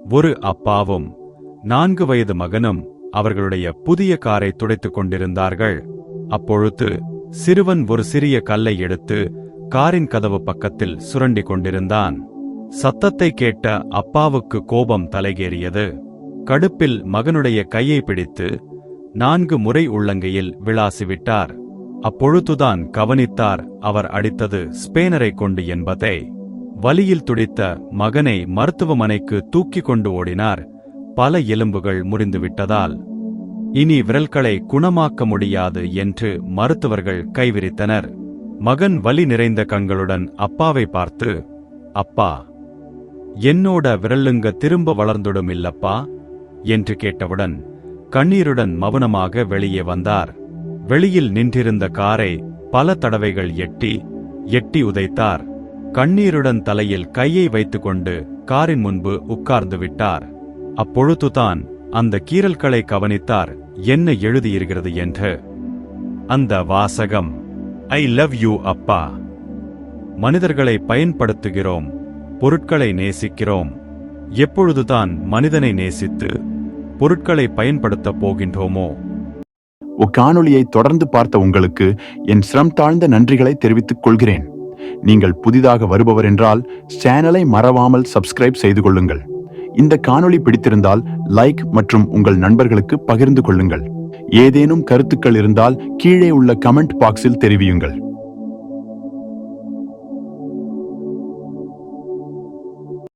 ஒரு அப்பாவும் 4 வயது மகனும் அவர்களுடைய புதிய காரை துடைத்துக் கொண்டிருந்தார்கள். அப்பொழுது சிறுவன் ஒரு சிறிய கல்லை எடுத்து காரின் கதவு பக்கத்தில் சுரண்டிக் கொண்டிருந்தான். சத்தத்தை கேட்ட அப்பாவுக்கு கோபம் தலைகேறியது. கடுப்பில் மகனுடைய கையை பிடித்து 4 முறை உள்ளங்கையில் விளாசிவிட்டார். அப்பொழுதுதான் கவனித்தார் அவர் அடித்தது ஸ்பேனரை கொண்டு என்பதை. வலியில் துடித்த மகனை மருத்துவமனைக்கு தூக்கிக் கொண்டு ஓடினார். பல எலும்புகள் முறிந்துவிட்டதால் இனி விரல்களை குணமாக்க முடியாது என்று மருத்துவர்கள் கைவிரித்தனர். மகன் வலி நிறைந்த கண்களுடன் அப்பாவை பார்த்து, அப்பா, என்னோட விரலுங்க திரும்ப வளர்ந்துடும் இல்லப்பா என்று கேட்டவுடன் கண்ணீருடன் மௌனமாக வெளியே வந்தார். வெளியில் நின்றிருந்த காரை பல தடவைகள் எட்டி உதைத்தார். கண்ணீருடன் தலையில் கையை வைத்துக்கொண்டு காரின் முன்பு உட்கார்ந்து விட்டார். அப்பொழுதுதான் அந்த கீறல்களை கவனித்தார். என்ன எழுதியிருக்கிறது என்று. அந்த வாசகம், ஐ லவ் யூ அப்பா. மனிதர்களை பயன்படுத்துகிறோம், பொருட்களை நேசிக்கிறோம். எப்பொழுதுதான் மனிதனை நேசித்து பொருட்களை பயன்படுத்தப் போகின்றோமோ? காணொளியை தொடர்ந்து பார்த்த உங்களுக்கு என் சிரம் தாழ்ந்த நன்றிகளை தெரிவித்துக் கொள்கிறேன். நீங்கள் புதிதாக வருபவர் என்றால் சேனலை மறவாமல் சப்ஸ்கிரைப் செய்து கொள்ளுங்கள். இந்த காணொளி பிடித்திருந்தால் லைக் மற்றும் உங்கள் நண்பர்களுக்கு பகிர்ந்து கொள்ளுங்கள். ஏதேனும் கருத்துக்கள் இருந்தால் கீழே உள்ள கமெண்ட் பாக்ஸில் தெரிவியுங்கள்.